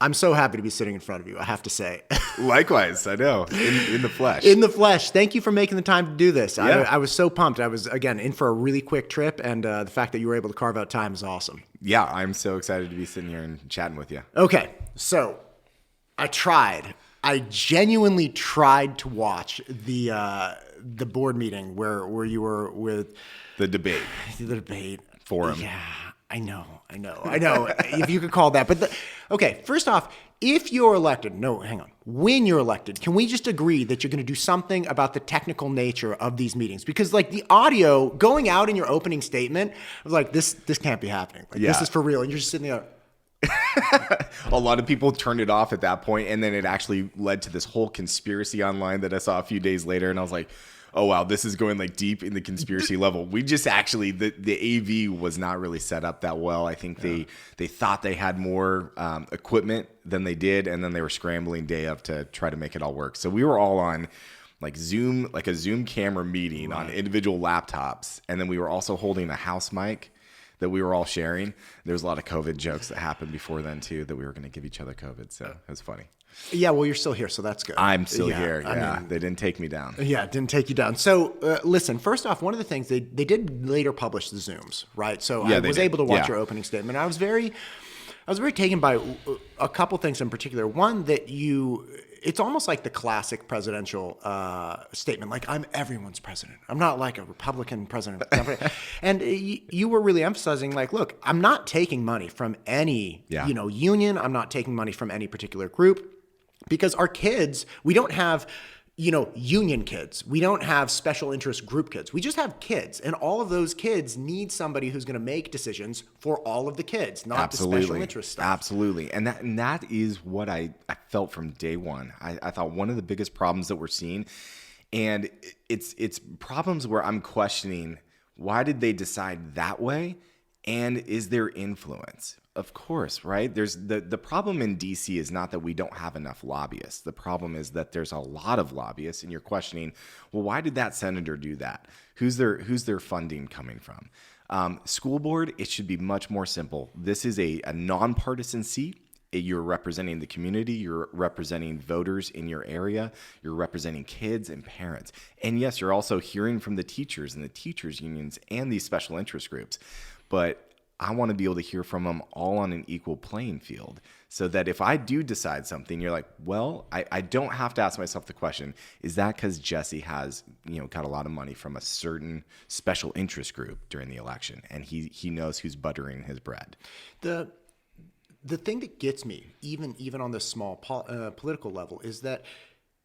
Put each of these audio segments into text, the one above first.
I'm so happy to be sitting in front of you, I have to say. Likewise, I know, in the flesh. In the flesh. Thank you for making the time to do this. Yeah. I was so pumped. I was, again, in for a really quick trip, and the fact that you were able to carve out time is awesome. Yeah, I'm so excited to be sitting here and chatting with you. Okay, so I genuinely tried to watch the board meeting where you were with The debate. Forum. Yeah, I know. If you could call that. But okay, first off, if you're elected, when you're elected, can we just agree that you're going to do something about the technical nature of these meetings? Because like the audio going out in your opening statement, I was like, this can't be happening. Like, This is for real. And you're just sitting there. A lot of people turned it off at that point, and then it actually led to this whole conspiracy online that I saw a few days later, and I was like, oh wow, this is going like deep in the conspiracy level. We just actually, the AV was not really set up that well. I think they thought they had more equipment than they did, and then they were scrambling day of to try to make it all work. So we were all on like Zoom, like a Zoom camera meeting on individual laptops, and then we were also holding a house mic that we were all sharing. There was a lot of COVID jokes that happened before then too, that we were going to give each other COVID. So it was funny. Yeah, well, you're still here, so that's good. I'm still here. Yeah, I mean, they didn't take me down. Yeah, it didn't take you down. So listen, first off, one of the things they did later publish the Zooms, right? So I was able to watch your opening statement. I was very taken by a couple things in particular. One, that it's almost like the classic presidential statement, like, I'm everyone's president. I'm not like a Republican president. And you were really emphasizing, like, look, I'm not taking money from any union. I'm not taking money from any particular group, because our kids, we don't have union kids. We don't have special interest group kids. We just have kids. And all of those kids need somebody who's going to make decisions for all of the kids, not the special interest stuff. Absolutely. And that is what I felt from day one. I thought one of the biggest problems that we're seeing, and it's problems where I'm questioning, why did they decide that way? And is there influence? Of course, right? There's the problem in DC is not that we don't have enough lobbyists. The problem is that there's a lot of lobbyists, and you're questioning, well, why did that senator do that? Who's their funding coming from? School board, it should be much more simple. This is a nonpartisan seat. You're representing the community. You're representing voters in your area. You're representing kids and parents. And yes, you're also hearing from the teachers and the teachers unions and these special interest groups. But I want to be able to hear from them all on an equal playing field, so that if I do decide something, you're like, well, I don't have to ask myself the question, is that because Jesse has, got a lot of money from a certain special interest group during the election, and he knows who's buttering his bread? The thing that gets me, even on this small political level, is that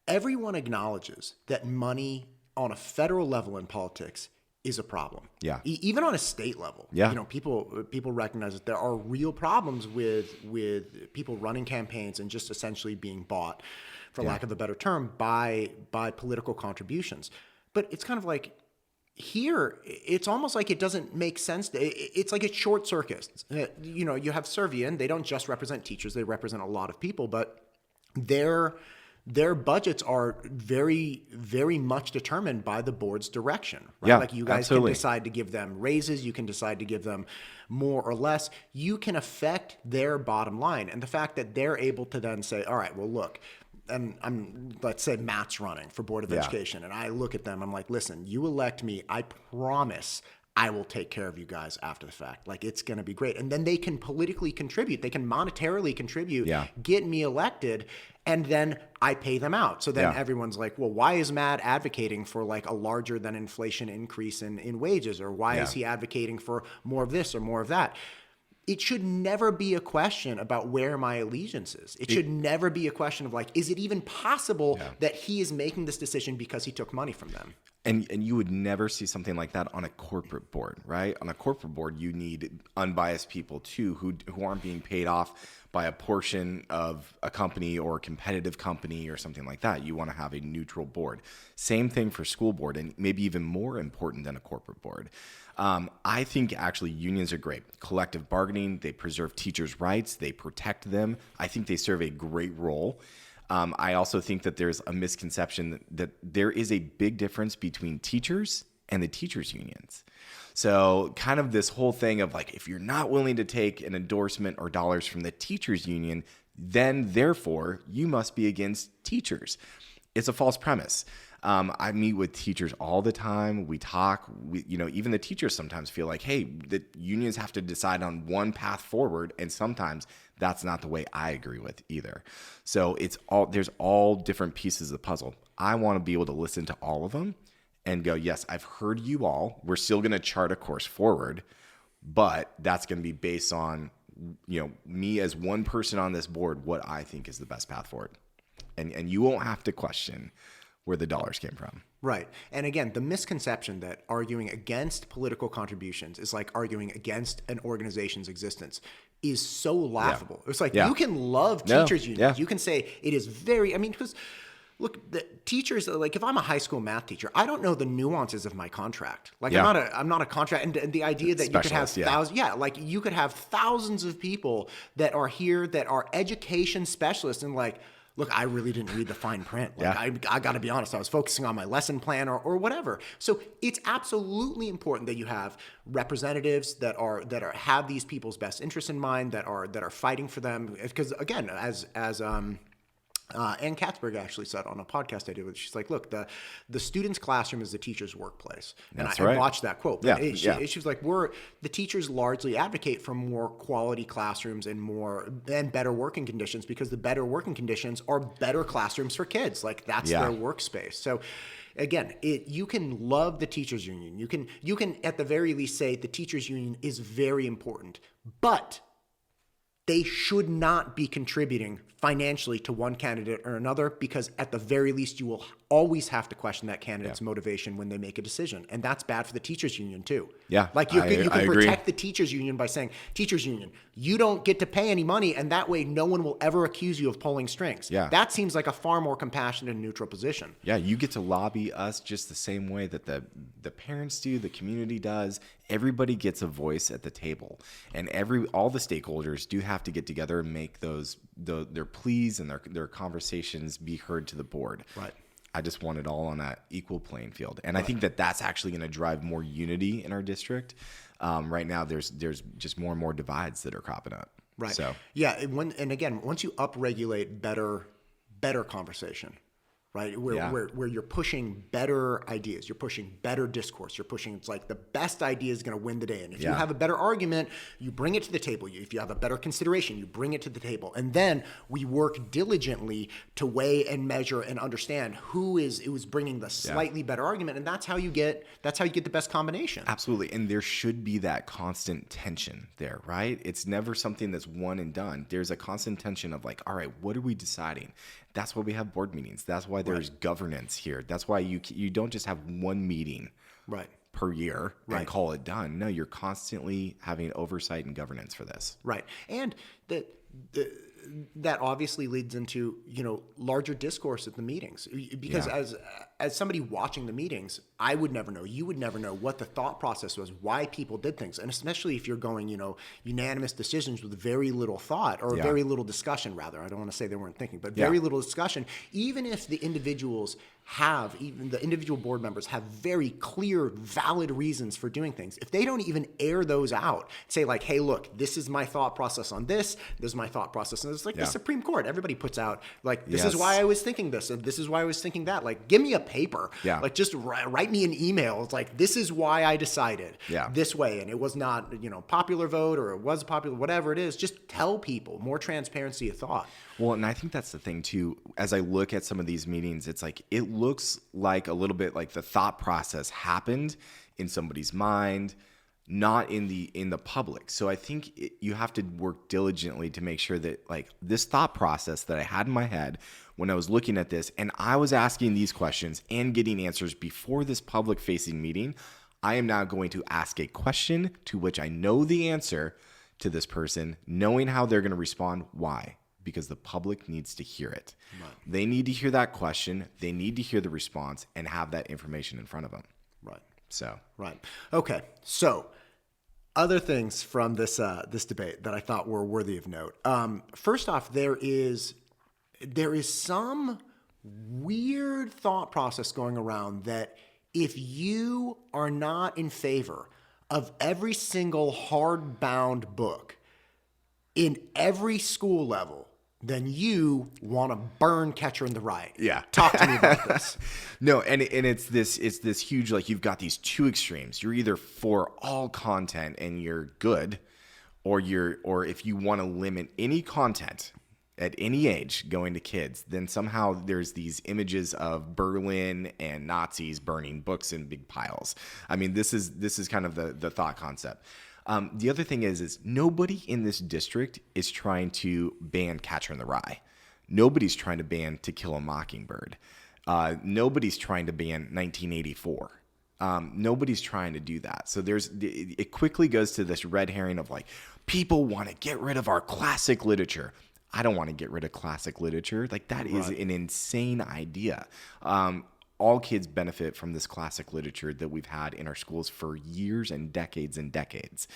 everyone acknowledges that money on a federal level in politics is a problem. Yeah. Even on a state level. Yeah. People recognize that there are real problems with people running campaigns and just essentially being bought, for lack of a better term, by political contributions. But it's kind of like, here, it's almost like it doesn't make sense. It's like it's short circuits. You have Servian. They don't just represent teachers. They represent a lot of people, but their budgets are very, very much determined by the board's direction, right? Yeah, like you guys absolutely. can decide to give them raises. You can decide to give them more or less. You can affect their bottom line. And the fact that they're able to then say, all right, well, look, and let's say Matt's running for Board of Education, and I look at them, I'm like, listen, you elect me, I promise I will take care of you guys after the fact. Like, it's going to be great. And then they can politically contribute. They can monetarily contribute, get me elected, and then I pay them out. So then everyone's like, well, why is Matt advocating for like a larger than inflation increase in wages? Or why is he advocating for more of this or more of that? It should never be a question about where my allegiance is. It should never be a question of like, is it even possible that he is making this decision because he took money from them? And you would never see something like that on a corporate board, right? On a corporate board, you need unbiased people too, who aren't being paid off by a portion of a company or a competitive company or something like that. You want to have a neutral board. Same thing for school board, and maybe even more important than a corporate board. I think actually unions are great. Collective bargaining, they preserve teachers' rights, they protect them. I think they serve a great role. I also think that there's a misconception that there is a big difference between teachers and the teachers unions. So kind of this whole thing of like, if you're not willing to take an endorsement or dollars from the teachers union, then therefore you must be against teachers. It's a false premise. I meet with teachers all the time. We talk, even the teachers sometimes feel like, hey, the unions have to decide on one path forward. And sometimes that's not the way I agree with either. So there's all different pieces of the puzzle. I want to be able to listen to all of them and go, yes, I've heard you all. We're still going to chart a course forward, but that's going to be based on, me as one person on this board, what I think is the best path forward. And you won't have to question where the dollars came from. Right. And again, the misconception that arguing against political contributions is like arguing against an organization's existence is so laughable. It's like, you can love teachers unions. Yeah. You can say it is because look, the teachers, like if I'm a high school math teacher, I don't know the nuances of my contract. Like I'm not a contract. And the idea that you could have thousands, you could have thousands of people that are here that are education specialists and like, look, I really didn't read the fine print. I got to be honest. I was focusing on my lesson plan or whatever. So it's absolutely important that you have representatives that have these people's best interests in mind, that are fighting for them. Because again, as Ann Katzberg actually said on a podcast I did with, she's like, look, the student's classroom is the teacher's workplace. And I watched that quote. But she was like, the teachers largely advocate for more quality classrooms and better working conditions, because the better working conditions are better classrooms for kids. Like that's their workspace. So again, you can love the teachers union. You can at the very least say the teachers union is very important, but they should not be contributing financially to one candidate or another, because at the very least you will always have to question that candidate's motivation when they make a decision. And that's bad for the teachers union too. Yeah. Like you can protect the teachers union by saying, teachers union, you don't get to pay any money, and that way no one will ever accuse you of pulling strings. Yeah. That seems like a far more compassionate and neutral position. Yeah, you get to lobby us just the same way that the parents do, the community does. Everybody gets a voice at the table, and all the stakeholders do have to get together and make their pleas and their conversations be heard to the board. Right. I just want it all on that equal playing field, and I think that's actually going to drive more unity in our district. Right now, there's just more and more divides that are cropping up. Right. So and again, once you upregulate better conversation, right? Where you're pushing better ideas, you're pushing better discourse, it's like the best idea is going to win the day. And if you have a better argument, you bring it to the table. If you have a better consideration, you bring it to the table. And then we work diligently to weigh and measure and understand who is bringing the slightly better argument. And that's how you get the best combination. Absolutely. And there should be that constant tension there, right? It's never something that's one and done. There's a constant tension of like, all right, what are we deciding? That's why we have board meetings. That's why there's governance here. That's why you don't just have one meeting per year and call it done. No, you're constantly having oversight and governance for this. Right. And that obviously leads into, larger discourse at the meetings, because as somebody watching the meetings, I would never know, you would never know what the thought process was, why people did things. And especially if you're going, unanimous decisions with very little thought or very little discussion, rather. I don't want to say they weren't thinking, but very little discussion. Even if the individual board members have very clear, valid reasons for doing things, if they don't even air those out, say like, hey, look, this is my thought process on this is my thought process. And it's like the Supreme Court. Everybody puts out like, this is why I was thinking this, and this is why I was thinking that. Like, give me a paper. Like, just write me an email. It's like, this is why I decided this way. And it was not, popular vote, or it was popular, whatever it is. Just tell people, more transparency of thought. Well, and I think that's the thing too. As I look at some of these meetings, it's like, it looks like a little bit like the thought process happened in somebody's mind, not in the public. So I think you have to work diligently to make sure that like this thought process that I had in my head when I was looking at this, and I was asking these questions and getting answers before this public facing meeting, I am now going to ask a question to which I know the answer to this person, knowing how they're going to respond. Why? Because the public needs to hear it. Right. They need to hear that question. They need to hear the response and have that information in front of them. Right. So. Right. Okay. So other things from this debate that I thought were worthy of note. First off, there is some weird thought process going around that if you are not in favor of every single hardbound book in every school level, then you want to burn Catcher in the Rye. Yeah. Talk to me about this. No, and it's this huge, like, you've got these two extremes. You're either for all content and you're good, or if you want to limit any content at any age going to kids, then somehow there's these images of Berlin and Nazis burning books in big piles. I mean, this is kind of the thought concept. The other thing is nobody in this district is trying to ban Catcher in the Rye. Nobody's trying to ban To Kill a Mockingbird. Nobody's trying to ban 1984. Nobody's trying to do that. So it quickly goes to this red herring of like, people want to get rid of our classic literature. I don't want to get rid of classic literature. Like, that is an insane idea. All kids benefit from this classic literature that we've had in our schools for years and decades and decades.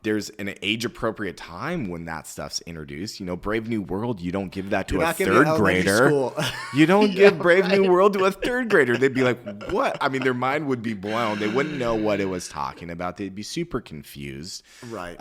There's an age-appropriate time when that stuff's introduced. Brave New World, you don't give that to a third grader. You don't give Brave New World to a third grader. They'd be like, what? I mean, their mind would be blown. They wouldn't know what it was talking about. They'd be super confused. Right.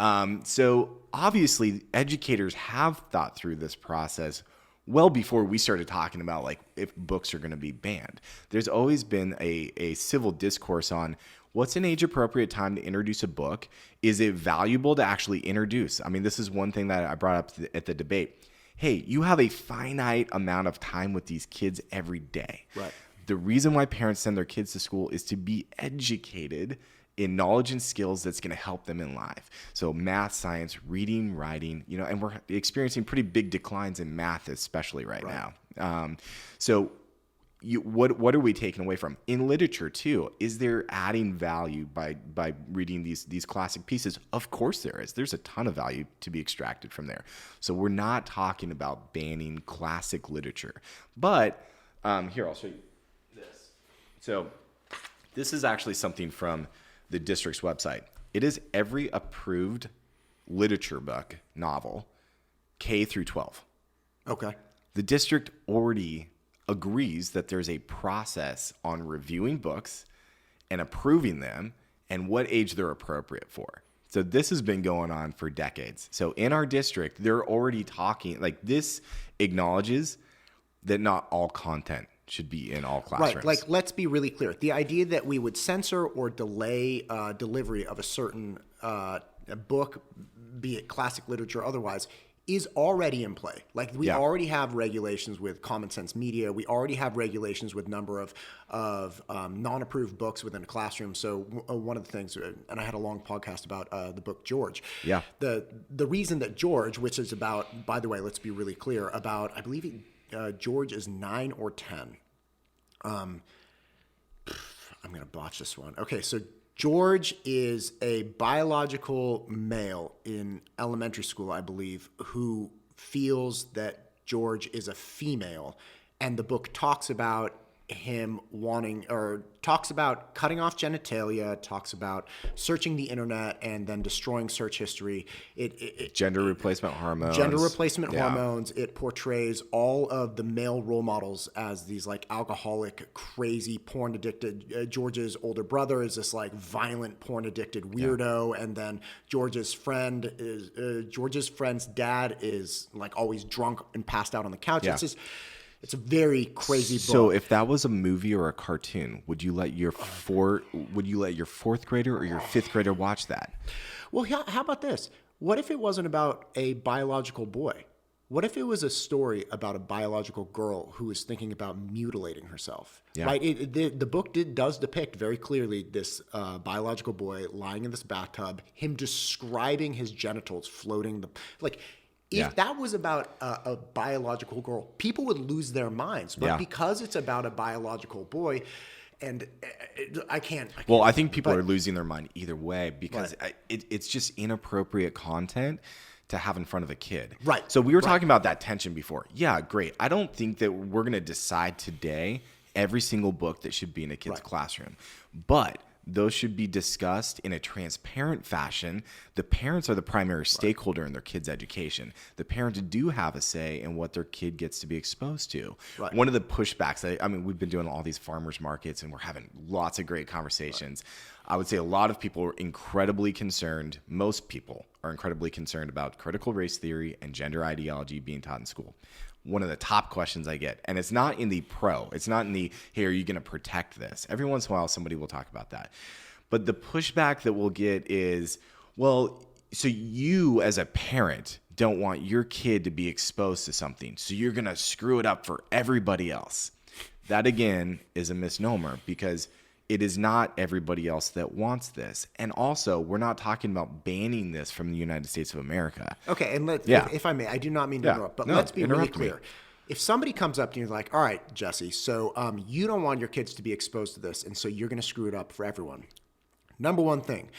So obviously, educators have thought through this process well before we started talking about like if books are going to be banned. There's always been a civil discourse on what's an age-appropriate time to introduce a book. Is it valuable to actually introduce? I mean, this is one thing that I brought up at the debate. Hey, you have a finite amount of time with these kids every day. Right. The reason why parents send their kids to school is to be educated in knowledge and skills that's going to help them in life. So math, science, reading, writing, and we're experiencing pretty big declines in math, especially right now. So what are we taking away from? In literature too, is there adding value by reading these classic pieces? Of course there is. There's a ton of value to be extracted from there. So we're not talking about banning classic literature. But here, I'll show you this. So this is actually something from the district's website. It is every approved literature book, novel, K through 12. Okay. The district already agrees that there's a process on reviewing books and approving them and what age they're appropriate for. So this has been going on for decades. So in our district, they're already talking, like, this acknowledges that not all content should be in all classrooms. Right. Like, let's be really clear. The idea that we would censor or delay delivery of a certain book, be it classic literature or otherwise, is already in play. Like, we already have regulations with Common Sense Media. We already have regulations with number of non-approved books within a classroom. So one of the things, and I had a long podcast about the book George. Yeah. The reason that George, which is about, by the way, let's be really clear, about, I believe George is 9 or 10. I'm going to botch this one. Okay, so George is a biological male in elementary school, I believe, who feels that George is a female. And the book talks about him talks about cutting off genitalia, talks about searching the internet and then destroying search history. Gender replacement hormones. Hormones. It portrays all of the male role models as these like alcoholic, crazy, porn addicted. George's older brother is this like violent, porn addicted weirdo, and then George's friend's dad is like always drunk and passed out on the couch. Yeah. It's a very crazy book. So if that was a movie or a cartoon, would you let your fourth grader or your fifth grader watch that? Well, how about this? What if it wasn't about a biological boy? What if it was a story about a biological girl who was thinking about mutilating herself? Yeah. Right? The book does depict very clearly this biological boy lying in this bathtub, him describing his genitals floating. If that was about a biological girl, people would lose their minds. But because it's about a biological boy, and I can't. Well, I think people are losing their mind either way because it's just inappropriate content to have in front of a kid. Right. So we were talking about that tension before. Yeah, great. I don't think that we're going to decide today every single book that should be in a kid's classroom. But those should be discussed in a transparent fashion. The parents are the primary stakeholder in their kid's education. The parents do have a say in what their kid gets to be exposed to. Right. One of the pushbacks, I mean, we've been doing all these farmers markets and we're having lots of great conversations. Right. I would say a lot of people are incredibly concerned. Most people are incredibly concerned about critical race theory and gender ideology being taught in school. One of the top questions I get, and it's not in the it's not in the, hey, are you going to protect this? Every once in a while, somebody will talk about that. But the pushback that we'll get is, well, so you as a parent don't want your kid to be exposed to something, so you're going to screw it up for everybody else. That, again, is a misnomer, because it is not everybody else that wants this. And also, we're not talking about banning this from the United States of America. Okay, and if I may, I do not mean to interrupt, but let's be really clear. If somebody comes up to you and you're like, all right, Jesse, so you don't want your kids to be exposed to this, and so you're going to screw it up for everyone. Number one thing,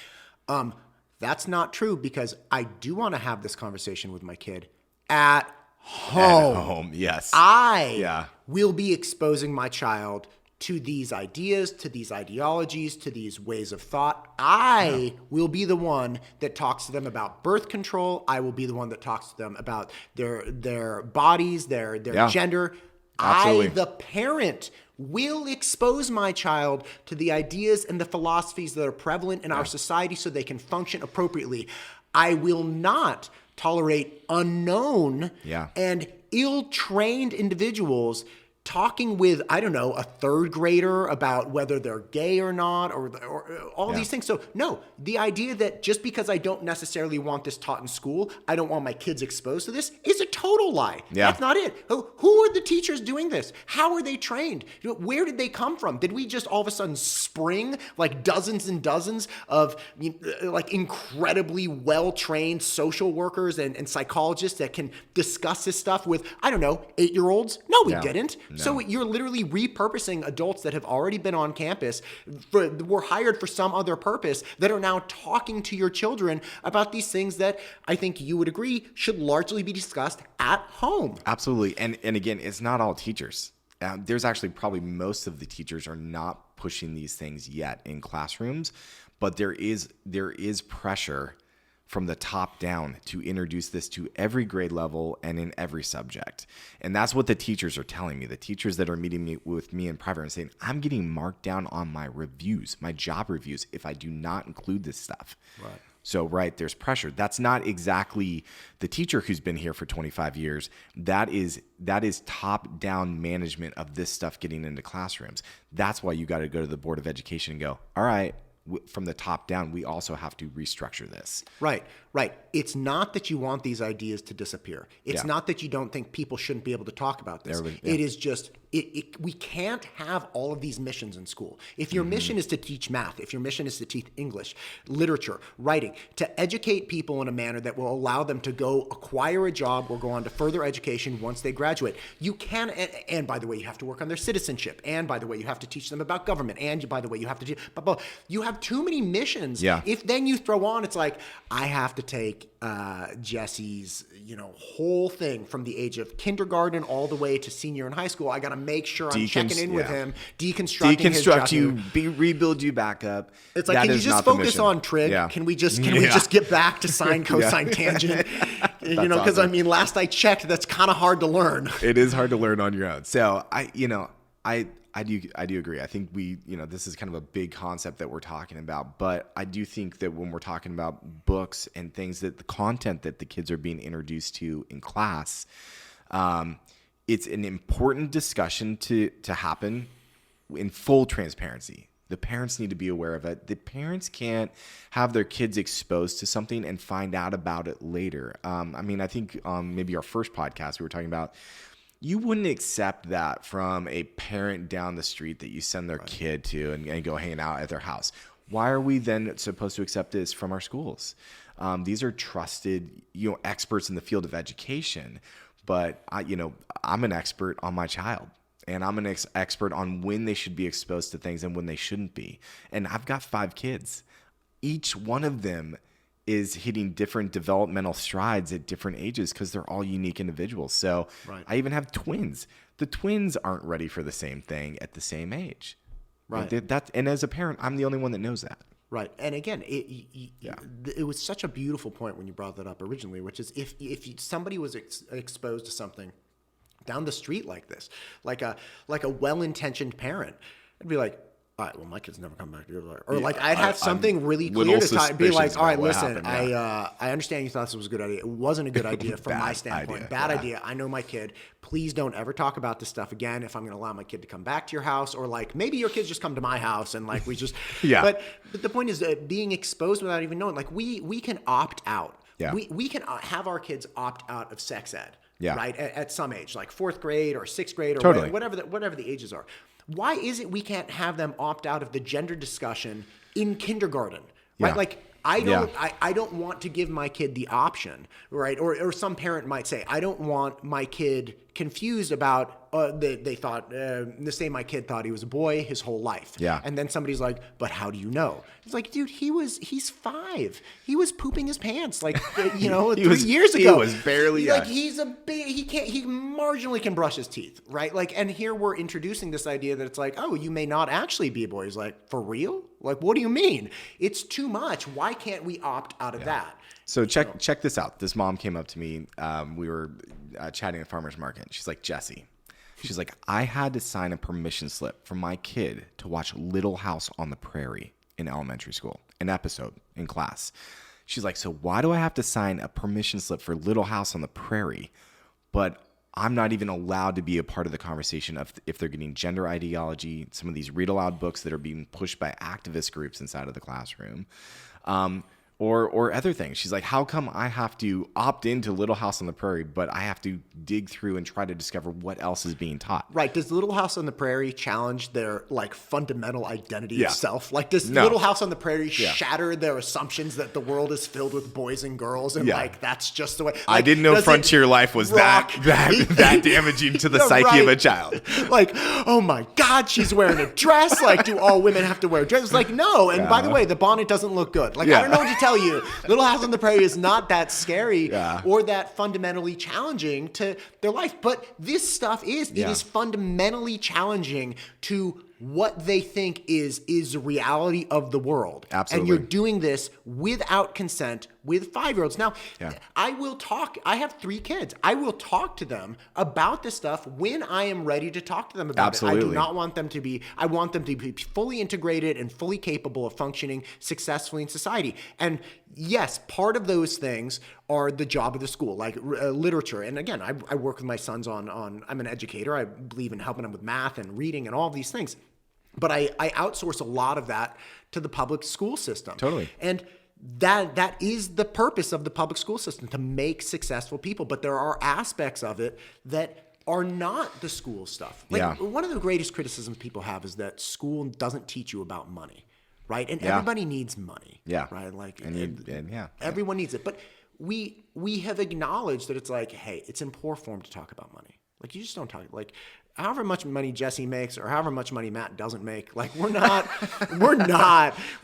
that's not true, because I do want to have this conversation with my kid at home. At home, yes. I will be exposing my child to these ideas, to these ideologies, to these ways of thought. I will be the one that talks to them about birth control. I will be the one that talks to them about their bodies, their gender. Absolutely. I, the parent, will expose my child to the ideas and the philosophies that are prevalent in our society so they can function appropriately. I will not tolerate unknown and ill-trained individuals talking with, I don't know, a third grader about whether they're gay or not, or all these things. So no, the idea that just because I don't necessarily want this taught in school, I don't want my kids exposed to this, is a total lie. That's not it. Who are the teachers doing this? How are they trained? Where did they come from? Did we just all of a sudden spring like dozens and dozens of like incredibly well-trained social workers and psychologists that can discuss this stuff with, I don't know, 8-year-olds? No, we didn't. No. So you're literally repurposing adults that have already been on campus, were hired for some other purpose, that are now talking to your children about these things that I think you would agree should largely be discussed at home. Absolutely. And again, it's not all teachers. There's actually probably most of the teachers are not pushing these things yet in classrooms, but there is pressure from the top down to introduce this to every grade level and in every subject. And that's what the teachers are telling me. The teachers that are meeting with me in private and saying, I'm getting marked down on my reviews, my job reviews, if I do not include this stuff. Right. So, there's pressure. That's not exactly the teacher who's been here for 25 years. That is top-down management of this stuff getting into classrooms. That's why you got to go to the Board of Education and go, all right, from the top down, we also have to restructure this. Right. It's not that you want these ideas to disappear. It's not that you don't think people shouldn't be able to talk about this. It is just, we can't have all of these missions in school. If your mission is to teach math, if your mission is to teach English, literature, writing, to educate people in a manner that will allow them to go acquire a job or go on to further education once they graduate, you can, and by the way, you have to work on their citizenship, and by the way, you have to teach them about government, and by the way, you have to teach, you have too many missions. If then you throw on, it's like, I have to take Jesse's, whole thing from the age of kindergarten all the way to senior in high school. I got to make sure I'm checking in with him, deconstruct you, rebuild you back up. It's like, can you just focus on trig? Yeah. Can we just get back to sine, cosine, tangent? Because awesome. I mean, last I checked, that's kind of hard to learn. It is hard to learn on your own. So I do agree. I think this is kind of a big concept that we're talking about, but I do think that when we're talking about books and things, that the content that the kids are being introduced to in class, it's an important discussion to happen in full transparency. The parents need to be aware of it. The parents can't have their kids exposed to something and find out about it later. I think maybe our first podcast we were talking about, you wouldn't accept that from a parent down the street that you send their kid to and go hanging out at their house. Why are we then supposed to accept this from our schools? These are trusted, experts in the field of education. But I'm an expert on my child, and I'm an expert on when they should be exposed to things and when they shouldn't be. And I've got 5 kids. Each one of them is hitting different developmental strides at different ages because they're all unique individuals. So I even have twins. The twins aren't ready for the same thing at the same age. Right. And as a parent, I'm the only one that knows that. Right. And again, it was such a beautiful point when you brought that up originally, which is if somebody was exposed to something down the street like this, like a well-intentioned parent, I'd be like, all right, well, my kid's never come back to you. Or like I'd have something really clear to be like, all right, listen, I understand you thought this was a good idea. It wasn't a good idea from my standpoint. Bad idea. I know my kid. Please don't ever talk about this stuff again if I'm going to allow my kid to come back to your house, or like maybe your kids just come to my house and like we just But the point is being exposed without even knowing. Like we can opt out. Yeah. We can have our kids opt out of sex ed. Yeah. Right. At some age, like 4th grade or 6th grade or Totally. whatever the ages are. Why is it we can't have them opt out of the gender discussion in kindergarten? Right. Yeah. Like I don't want to give my kid the option, right? Or some parent might say, I don't want my kid confused about they thought say my kid thought he was a boy his whole life. Yeah. And then somebody's like, but how do you know? It's like, dude, he's 5. He was pooping his pants like 3 years ago. He was barely like he's a big he marginally can brush his teeth, right? Like, and here we're introducing this idea that it's like, oh, you may not actually be a boy. He's like, for real? Like, what do you mean? It's too much. Why can't we opt out of that? So check this out. This mom came up to me. We were chatting at farmer's market. She's like, Jesse. She's like, I had to sign a permission slip for my kid to watch Little House on the Prairie in elementary school, an episode in class. She's like, so why do I have to sign a permission slip for Little House on the Prairie, but I'm not even allowed to be a part of the conversation of if they're getting gender ideology, some of these read aloud books that are being pushed by activist groups inside of the classroom, or other things. She's like, how come I have to opt into Little House on the Prairie, but I have to dig through and try to discover what else is being taught? Right. Does Little House on the Prairie challenge their like fundamental identity of self? Like, does Little House on the Prairie shatter their assumptions that the world is filled with boys and girls and like that's just the way? Like, I didn't know frontier life was that damaging to the psyche of a child. Like, oh my God, she's wearing a dress. Like, do all women have to wear dresses? Like, no. And by the way, the bonnet doesn't look good. Like, I don't know what to tell you. Little House on the Prairie is not that scary or that fundamentally challenging to their life. But this stuff it is fundamentally challenging to what they think is the reality of the world. Absolutely. And you're doing this without consent with 5-year-olds. Now, I will talk. I have 3 kids. I will talk to them about this stuff when I am ready to talk to them about it. I do not want them to be, I want them to be fully integrated and fully capable of functioning successfully in society. And yes, part of those things are the job of the school, like literature. And again, I work with my sons on, I'm an educator. I believe in helping them with math and reading and all of these things. But I outsource a lot of that to the public school system. Totally. And that is the purpose of the public school system, to make successful people. But there are aspects of it that are not the school stuff. Like one of the greatest criticisms people have is that school doesn't teach you about money, right? And everybody needs money, right? Like, everyone needs it. But we have acknowledged that it's like, hey, it's in poor form to talk about money. Like, you just don't talk, like, however much money Jesse makes or however much money Matt doesn't make, like, we're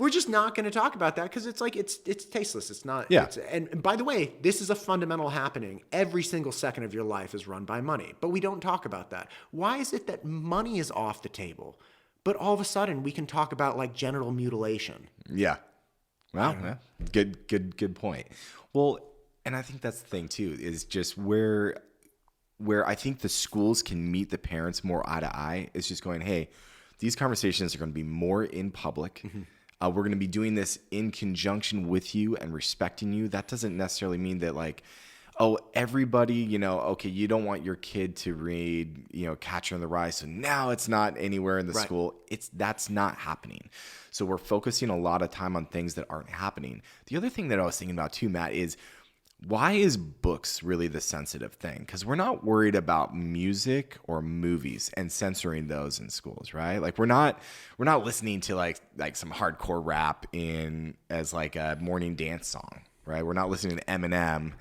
just not going to talk about that, because it's like, it's tasteless. It's not. And by the way, this is a fundamental happening. Every single second of your life is run by money, but we don't talk about that. Why is it that money is off the table, but all of a sudden we can talk about like genital mutilation? Yeah. Well, good point. Well, and I think that's the thing too, is just where I think the schools can meet the parents more eye to eye is just going, hey, these conversations are going to be more in public. Mm-hmm. We're going to be doing this in conjunction with you and respecting you. That doesn't necessarily mean that like, oh, everybody, okay, you don't want your kid to read, Catcher in the Rye, so now it's not anywhere in the school. That's not happening. So we're focusing a lot of time on things that aren't happening. The other thing that I was thinking about too, Matt, is why is books really the sensitive thing? Because we're not worried about music or movies and censoring those in schools, right? Like we're not listening to like some hardcore rap as like a morning dance song, right? We're not listening to Eminem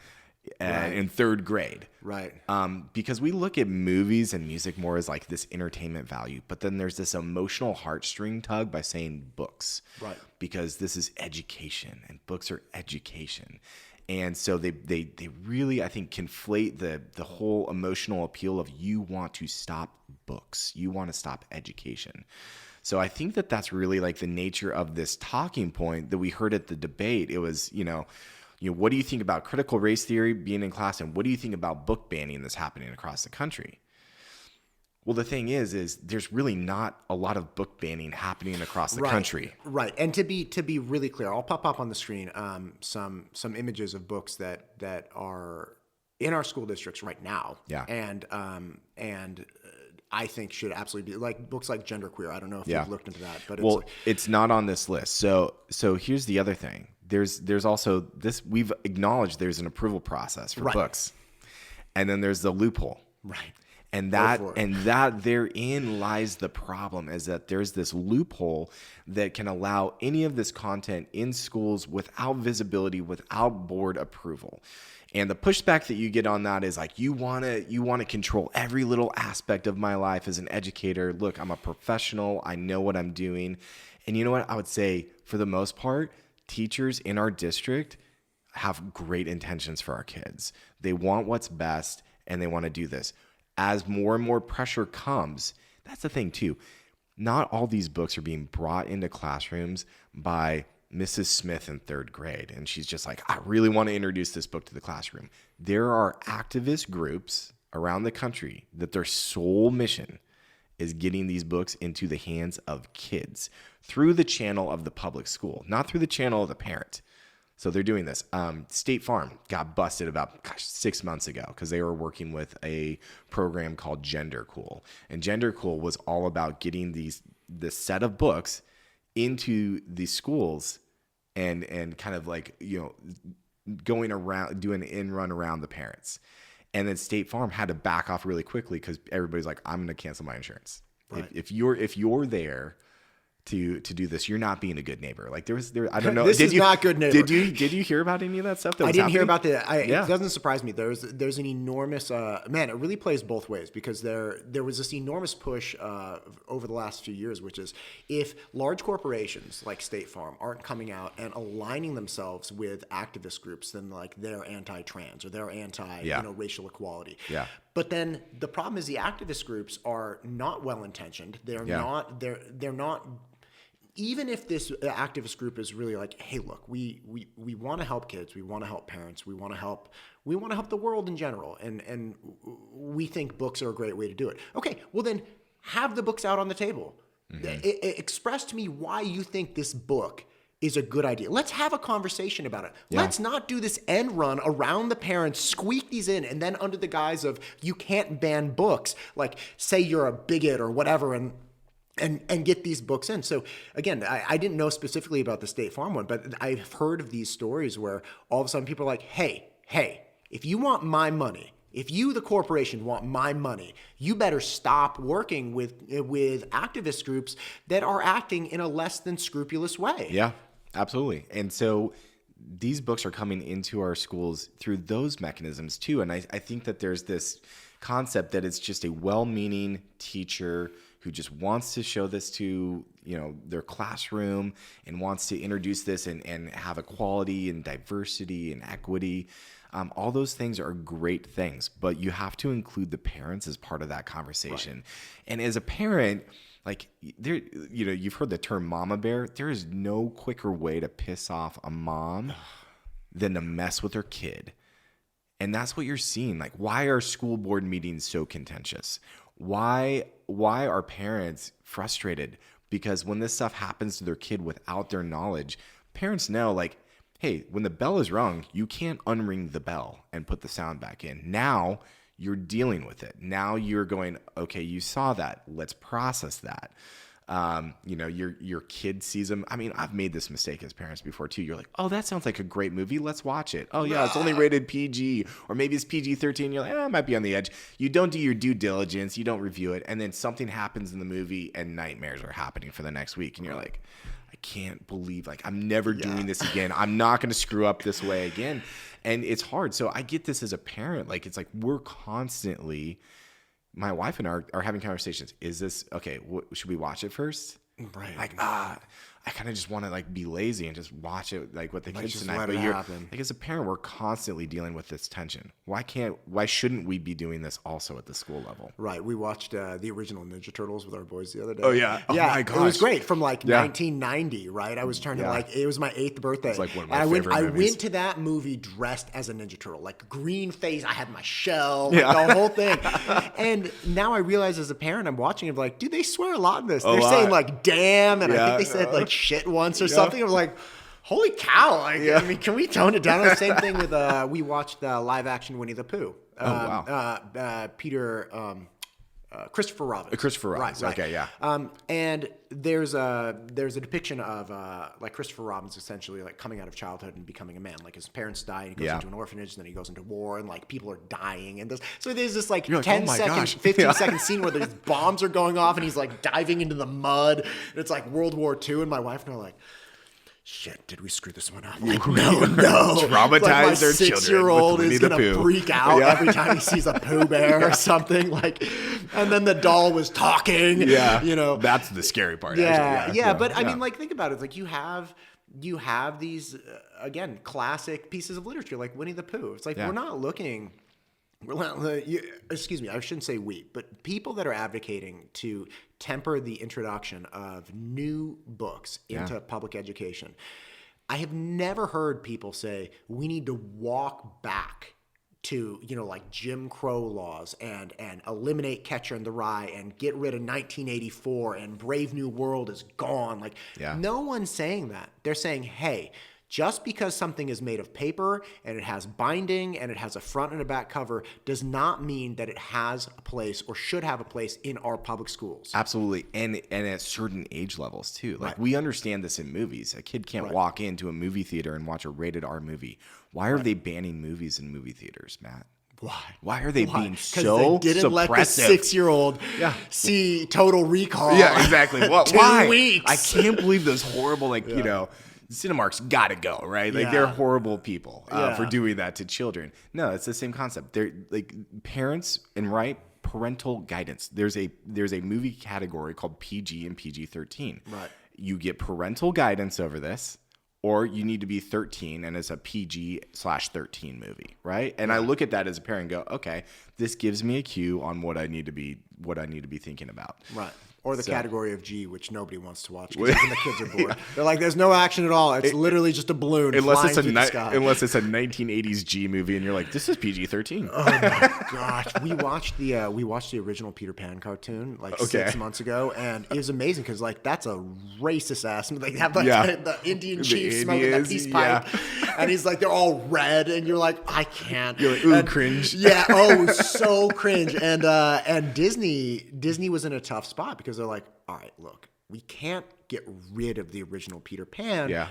in 3rd grade, right? Because we look at movies and music more as like this entertainment value, but then there's this emotional heartstring tug by saying books, right? Because this is education and books are education. And so they really, I think, conflate the whole emotional appeal of you want to stop books. You want to stop education. So I think that that's really like the nature of this talking point that we heard at the debate. It was, what do you think about critical race theory being in class, and what do you think about book banning that's happening across the country? Well, the thing is there's really not a lot of book banning happening across the country. Right. And to be really clear, I'll pop up on the screen some images of books that are in our school districts right now. Yeah. And I think should absolutely be like books like Genderqueer. I don't know if you've looked into that, but it's not on this list. So here's the other thing. There's also this, we've acknowledged there's an approval process for books. And then there's the loophole. Right. And that therein lies the problem, is that there's this loophole that can allow any of this content in schools without visibility, without board approval. And the pushback that you get on that is like, you want to control every little aspect of my life as an educator. Look, I'm a professional. I know what I'm doing. And you know what? I would say for the most part, teachers in our district have great intentions for our kids. They want what's best, and they want to do this. As more and more pressure comes, that's the thing too. Not all these books are being brought into classrooms by Mrs. Smith in third grade. And she's just like, I really want to introduce this book to the classroom. There are activist groups around the country that their sole mission is getting these books into the hands of kids through the channel of the public school, not through the channel of the parent. So they're doing this. State Farm got busted about 6 months ago because they were working with a program called Gender Cool. And Gender Cool was all about getting this set of books into the schools and kind of like, going around, doing an in run around the parents. And then State Farm had to back off really quickly because everybody's like, I'm going to cancel my insurance. Right. If you're there to do this, you're not being a good neighbor. Like there I don't know. This is not good neighbor. Did you hear about any of that stuff? That I didn't hear about that. It doesn't surprise me. There's an enormous man. It really plays both ways because there was this enormous push over the last few years, which is if large corporations like State Farm aren't coming out and aligning themselves with activist groups, then like they're anti-trans or they're anti racial equality. Yeah. But then the problem is the activist groups are not well intentioned. They're not. Even if this activist group is really like, hey, look, we want to help kids, we want to help parents, we want to help the world in general, and we think books are a great way to do it. Okay, well then have the books out on the table. Mm-hmm. Express to me why you think this book is a good idea. Let's have a conversation about it. Yeah. Let's not do this end run around the parents, squeak these in, and then under the guise of you can't ban books, like say you're a bigot or whatever, and get these books in. So again, I didn't know specifically about the State Farm one, but I've heard of these stories where all of a sudden people are like, hey, if you want my money, if you, the corporation, want my money, you better stop working with activist groups that are acting in a less than scrupulous way. Yeah, absolutely. And so these books are coming into our schools through those mechanisms too. And I think that there's this concept that it's just a well-meaning teacher who just wants to show this to, their classroom and wants to introduce this and have equality and diversity and equity. All those things are great things, but you have to include the parents as part of that conversation. Right. And as a parent, like there, you've heard the term mama bear. There is no quicker way to piss off a mom than to mess with her kid. And that's what you're seeing. Like, why are school board meetings so contentious? Why are parents frustrated? Because when this stuff happens to their kid without their knowledge, parents know, like, hey, when the bell is rung, you can't unring the bell and put the sound back in. Now you're dealing with it. Now you're going, okay, you saw that. Let's process that. Your kid sees them. I mean, I've made this mistake as parents before too. You're like, oh, that sounds like a great movie. Let's watch it. Oh yeah, it's only rated PG, or maybe it's PG-13. You're like, it might be on the edge. You don't do your due diligence. You don't review it. And then something happens in the movie and nightmares are happening for the next week. And you're like, I can't believe, like, I'm never doing this again. I'm not going to screw up this way again. And it's hard. So I get this as a parent. Like, it's like we're constantly, my wife and I are having conversations. Is this, okay, should we watch it first? Right. Like, I kind of just want to like be lazy and just watch it like with the kids just tonight. let But it you're happen. like, as a parent, we're constantly dealing with this tension. Why shouldn't we be doing this also at the school level? Right. We watched the original Ninja Turtles with our boys the other day. Oh, yeah. Oh, yeah. my It was gosh. great from like Yeah. 1990, right? I was turning Yeah. like, it was my 8th birthday. It's like one of my and favorite I movies. went to that movie dressed as a Ninja Turtle, like green face. I had my shell, Yeah. like the whole thing. And now I realize as a parent, I'm watching it like, dude, they swear a lot in this. They're lot. saying like, damn. And I Yeah. think they said like shit once or something. I'm like, holy cow. Like, I mean, can we tone it down? The same thing with, we watched the live action Winnie the Pooh. Wow. Christopher Robin. Christopher Robin. Right. Okay, yeah. And there's a depiction of like Christopher Robin's essentially like coming out of childhood and becoming a man. Like his parents die and he goes Yeah. into an orphanage, and then he goes into war, and like people are dying, and so there's this like You're like, 10 oh my second, gosh. 15 Yeah. second scene where these bombs are going off and he's like diving into the mud. And it's like World War II, and my wife and I are like, shit, did we screw this one up? Like, no. Traumatize like my their children 6-year-old with is Winnie the gonna Pooh. freak out Yeah. every time he sees a Pooh Bear or something. Like, and then the doll was talking. Yeah. You know. That's the scary part. Yeah, actually. yeah. But I mean, like, think about it. It's like you have these again classic pieces of literature like Winnie the Pooh. It's like Yeah. we're not looking. Excuse me, I shouldn't say we, but people that are advocating to temper the introduction of new books into public education. I have never heard people say we need to walk back to, like Jim Crow laws and eliminate Catcher in the Rye and get rid of 1984 and Brave New World is gone. Like, no one's saying that. They're saying, hey, just because something is made of paper and it has binding and it has a front and a back cover does not mean that it has a place or should have a place in our public schools. Absolutely. And at certain age levels too. Like we understand this in movies. A kid can't walk into a movie theater and watch a rated R movie. Why are they banning movies in movie theaters, Matt? Why are they being so they didn't let the suppressive? 6-year-old see Total Recall. Yeah, exactly. What? 2 Why? weeks. I can't believe those horrible, Cinemark's got to go, right? Like they're horrible people for doing that to children. No, it's the same concept. They're like parents and parental guidance. There's a movie category called PG and PG-13. Right. You get parental guidance over this, or you need to be 13 and it's a PG/13 movie, right? And I look at that as a parent and go, okay, this gives me a cue on what I need to be thinking about. Right. Or the category of G, which nobody wants to watch because even the kids are bored. They're like, there's no action at all. It's literally just a balloon flying through the sky. Unless it's a 1980s G movie and you're like, this is PG-13. Oh my gosh. We watched the original Peter Pan cartoon 6 months ago, and it was amazing because that's a racist ass. They have the Indian chief smoking that peace pipe, and he's like, they're all red, and you're like, I can't. You're like, ooh, cringe. Yeah, oh, so cringe. And Disney was in a tough spot because they're like, all right, look, we can't get rid of the original Peter Pan. Yeah.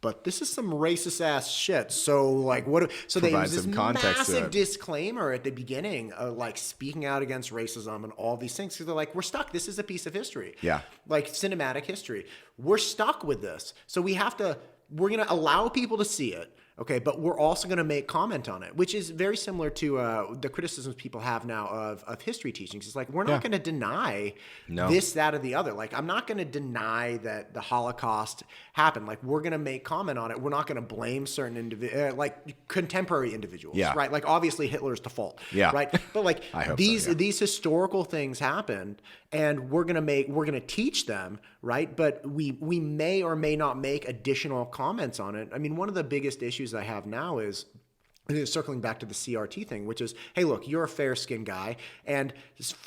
But this is some racist ass shit. So what? So they use this massive disclaimer at the beginning, speaking out against racism and all these things. Because they're like, we're stuck. This is a piece of history. Yeah. Like cinematic history. We're stuck with this. So we're going to allow people to see it. Okay, but we're also going to make comment on it, which is very similar to the criticisms people have now of history teachings. It's like, we're not going to deny this, that, or the other. Like, I'm not going to deny that the Holocaust happened. Like, we're going to make comment on it. We're not going to blame certain contemporary individuals, right? Like, obviously Hitler's the fault, right? But these historical things happened, and we're going to teach them, right? But we may or may not make additional comments on it. I mean, one of the biggest issues I have now is circling back to the CRT thing, which is, hey, look, you're a fair-skinned guy, and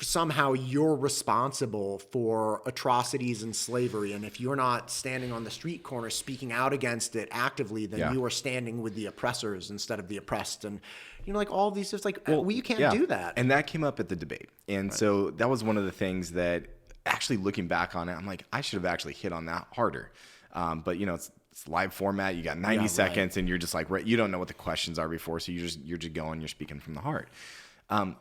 somehow you're responsible for atrocities and slavery, and if you're not standing on the street corner speaking out against it actively, then you are standing with the oppressors instead of the oppressed, and all these, it's like, you can't do that. And that came up at the debate, and so that was one of the things that, actually looking back on it, I'm like, I should have actually hit on that harder, but it's live format. You got 90 seconds and you're just like, you don't know what the questions are before. So you're just going, you're speaking from the heart.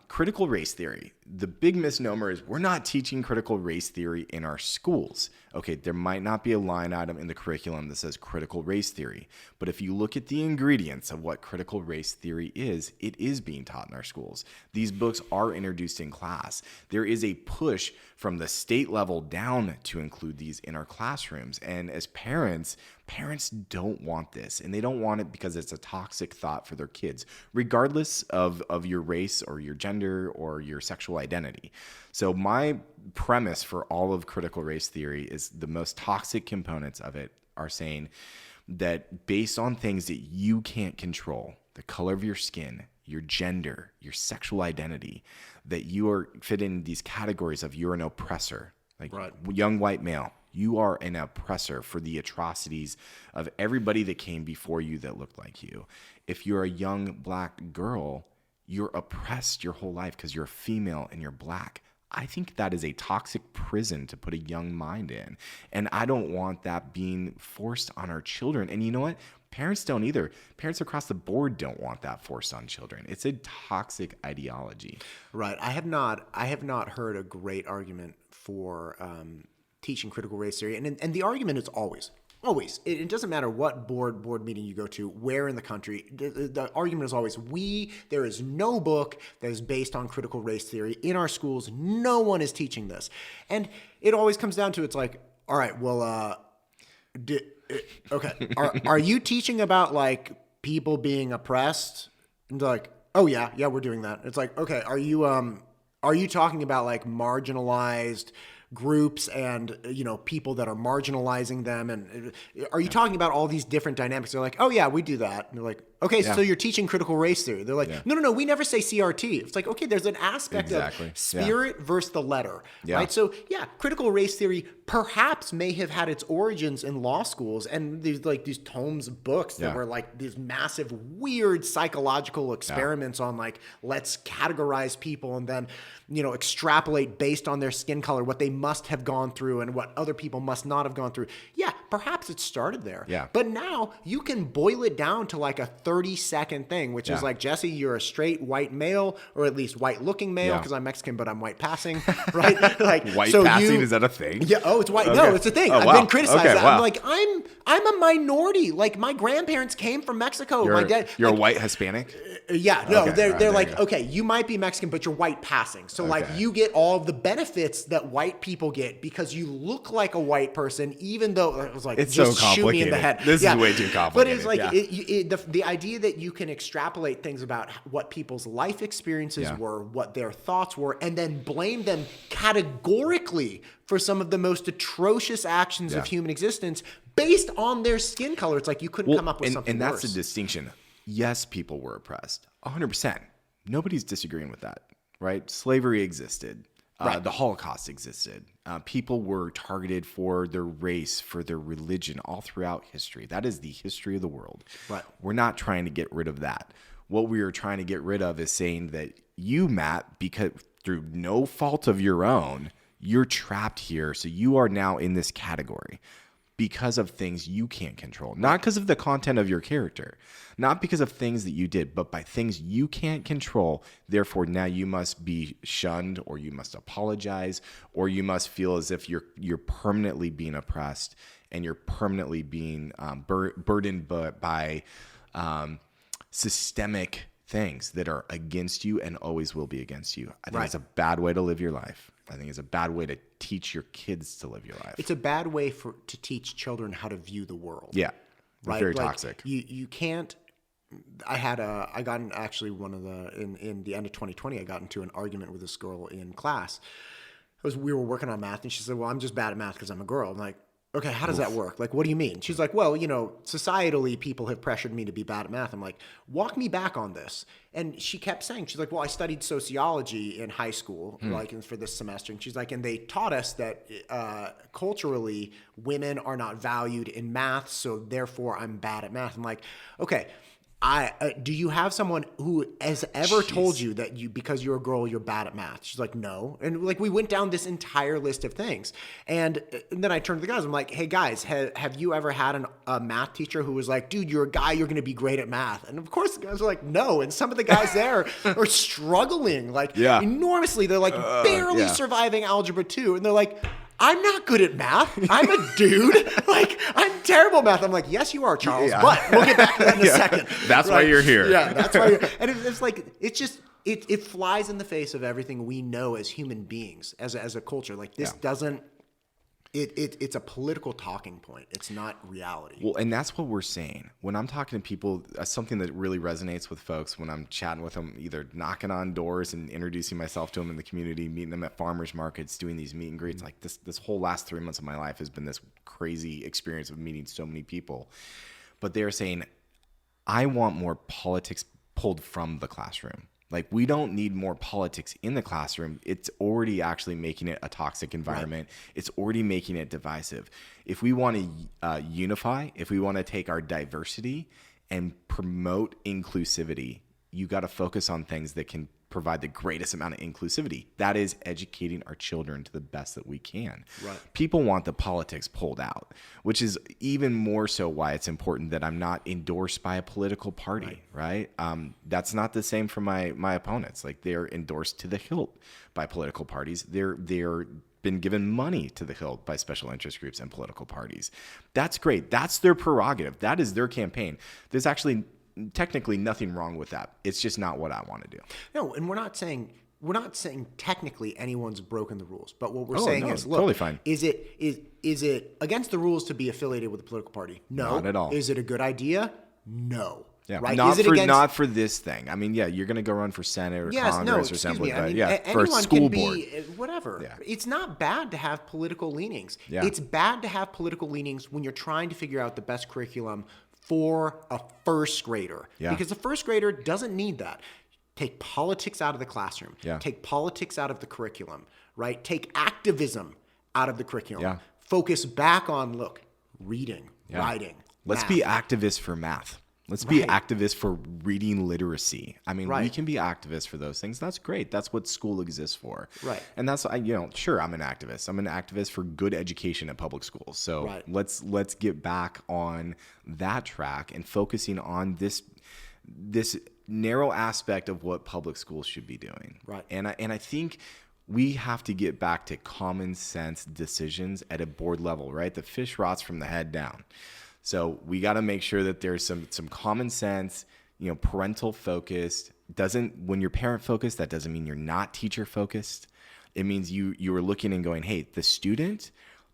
Critical race theory. The big misnomer is we're not teaching critical race theory in our schools. Okay, there might not be a line item in the curriculum that says critical race theory, but if you look at the ingredients of what critical race theory is, it is being taught in our schools. These books are introduced in class. There is a push from the state level down to include these in our classrooms. And as parents don't want this, and they don't want it because it's a toxic thought for their kids, regardless of your race or your gender or your sexual identity. So my premise for all of critical race theory is the most toxic components of it are saying that based on things that you can't control, the color of your skin, your gender, your sexual identity, that you are fit in these categories of you're an oppressor, like young white male. You are an oppressor for the atrocities of everybody that came before you that looked like you. If you're a young black girl, you're oppressed your whole life because you're a female and you're black. I think that is a toxic prison to put a young mind in. And I don't want that being forced on our children. And you know what? Parents don't either. Parents across the board don't want that forced on children. It's a toxic ideology. Right. I have not heard a great argument for teaching critical race theory. And the argument is always, it doesn't matter what board meeting you go to, where in the country, the argument is always, there is no book that is based on critical race theory in our schools. No one is teaching this. And it always comes down to, it's like, all right, well, okay. Are you teaching about like people being oppressed? And they're like, oh yeah, we're doing that. It's like, okay, are you talking about like marginalized groups and, people that are marginalizing them? And are you talking about all these different dynamics? They're like, oh yeah, we do that. And they're like, okay, so you're teaching critical race theory. They're like, no, we never say CRT. It's like, okay, there's an aspect of spirit versus the letter, right? So critical race theory perhaps may have had its origins in law schools and these tomes of books that were like these massive, weird psychological experiments on like, let's categorize people and then, extrapolate based on their skin color, what they must have gone through and what other people must not have gone through. Yeah, perhaps it started there. Yeah. But now you can boil it down to like a 30-second thing, which is like, Jesse, you're a straight white male, or at least white-looking male, because I'm Mexican, but I'm white passing, right? Like white passing, is that a thing? Yeah. Oh, it's white. Okay. No, it's a thing. I've been criticized. Okay, wow. I'm like, I'm a minority. Like my grandparents came from Mexico. My dad. You're a white Hispanic. Yeah. No, okay, they're like, okay, you might be Mexican, but you're white passing. So like you get all of the benefits that white people get because you look like a white person, even though it was like, it's just so complicated. Shoot me in the head. This is way too complicated. But it's like the idea that you can extrapolate things about what people's life experiences were, what their thoughts were, and then blame them categorically for some of the most atrocious actions of human existence based on their skin color. It's like you couldn't come up with something and that's worse. the distinction. Yes, people were oppressed. 100%. Nobody's disagreeing with that, right? Slavery existed. The Holocaust existed. People were targeted for their race, for their religion, all throughout history. That is the history of the world. Right. We're not trying to get rid of that. What we are trying to get rid of is saying that you, Matt, because through no fault of your own, you're trapped here. So you are now in this category because of things you can't control, not because of the content of your character, not because of things that you did, but by things you can't control. Therefore, now you must be shunned, or you must apologize, or you must feel as if you're permanently being oppressed and you're permanently being burdened by systemic things that are against you and always will be against you. I think it's a bad way to live your life. I think it's a bad way to teach your kids to live your life. It's a bad way to teach children how to view the world. Yeah. Right? Very like, toxic. You can't. I got in actually in the end of 2020, I got into an argument with this girl in class. We were working on math and she said, well, I'm just bad at math because I'm a girl. I'm like, okay, how does that work? Like, what do you mean? She's like, well, societally, people have pressured me to be bad at math. I'm like, walk me back on this. And she kept saying, she's like, well, I studied sociology in high school, like for this semester. And she's like, and they taught us that culturally, women are not valued in math. So therefore, I'm bad at math. I'm like, okay, Do you have someone who has ever told you that because you're a girl, you're bad at math? She's like, no. And like, we went down this entire list of things. And then I turned to the guys. I'm like, hey guys, have you ever had a math teacher who was like, dude, you're a guy, you're going to be great at math? And of course the guys are like, no. And some of the guys there are struggling like enormously. They're like barely surviving algebra 2. And they're like, I'm not good at math. I'm a dude. Like, I'm terrible at math. I'm like, yes, you are, Charles, but we'll get back to that in a second. That's why you're here. Yeah, that's why you're and it's like, it's just, it flies in the face of everything we know as human beings, as a culture. Like, this doesn't, it's a political talking point. It's not reality. Well, and that's what we're saying. When I'm talking to people, something that really resonates with folks when I'm chatting with them, either knocking on doors and introducing myself to them in the community, meeting them at farmers markets, doing these meet and greets. Like this whole last 3 months of my life has been this crazy experience of meeting so many people. But they're saying, I want more politics pulled from the classroom. Like, we don't need more politics in the classroom. It's already actually making it a toxic environment. Right. It's already making it divisive. If we want to unify, if we want to take our diversity and promote inclusivity, you got to focus on things that can provide the greatest amount of inclusivity. That is educating our children to the best that we can. Right. People want the politics pulled out, which is even more so why it's important that I'm not endorsed by a political party, right? That's not the same for my opponents. Like, they're endorsed to the hilt by political parties. They're been given money to the hilt by special interest groups and political parties. That's great. That's their prerogative. That is their campaign. There's actually technically nothing wrong with that. It's just not what I want to do. No, and we're not saying technically anyone's broken the rules, but what we're saying is, look, totally fine. Is it against the rules to be affiliated with a political party? No. Not at all. Is it a good idea? No. Yeah, right? Not for this thing. I mean, yeah, you're going to go run for Senate or Congress or Assembly, but for a school board. Whatever. Yeah. It's not bad to have political leanings. Yeah. It's bad to have political leanings when you're trying to figure out the best curriculum for a first grader. Yeah. Because the first grader doesn't need that. Take politics out of the classroom. Yeah. Take politics out of the curriculum, right? Take activism out of the curriculum. Yeah. Focus back on, reading, writing, Let's math. be activists for math. Let's be activists for reading literacy. I mean, we can be activists for those things. That's great. That's what school exists for. Right. And that's, sure, I'm an activist. I'm an activist for good education at public schools. So let's get back on that track and focusing on this narrow aspect of what public schools should be doing. Right. And I think we have to get back to common sense decisions at a board level, right? The fish rots from the head down. So we got to make sure that there's some common sense, parental focused. When you're parent focused, that doesn't mean you're not teacher focused. It means you are looking and going, hey, the student,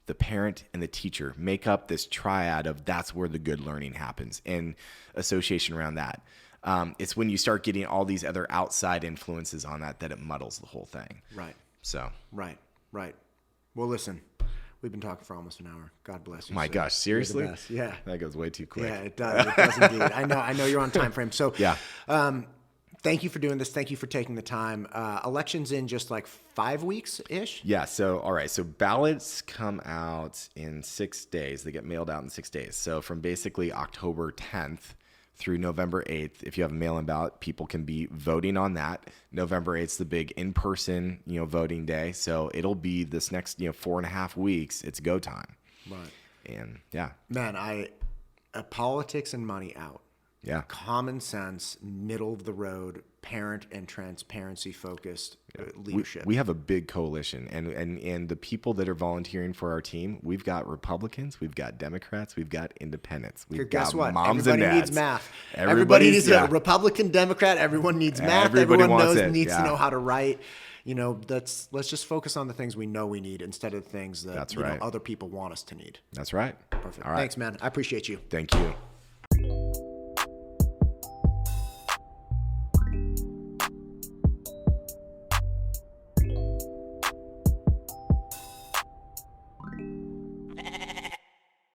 the parent, and the teacher make up this triad of that's where the good learning happens, and association around that. It's when you start getting all these other outside influences on that it muddles the whole thing. Right. So. Right. Well, listen. We've been talking for almost an hour. God bless you. My gosh, seriously? Yeah. That goes way too quick. Yeah, it does. It does indeed. I know you're on time frame. So yeah. Thank you for doing this. Thank you for taking the time. Elections in just like 5 weeks-ish? Yeah. So, all right. So ballots come out in 6 days. They get mailed out in 6 days. So from basically October 10th through November 8th, if you have a mail-in ballot, people can be voting on that. November 8th is the big in-person, voting day. So it'll be this next, 4.5 weeks. It's go time. Right. And yeah. Man, politics and money out. Yeah. Common sense, middle of the road, parent and transparency focused leadership. We have a big coalition, and the people that are volunteering for our team, we've got Republicans, we've got Democrats, we've got independents, we've Guess got what? moms Everybody and dads. needs math. Everybody needs a Republican, Democrat. Everyone needs math. Everybody Everyone needs to know how to write. Let's just focus on the things we know we need instead of things that other people want us to need. That's right. Perfect. All right. Thanks, man. I appreciate you. Thank you.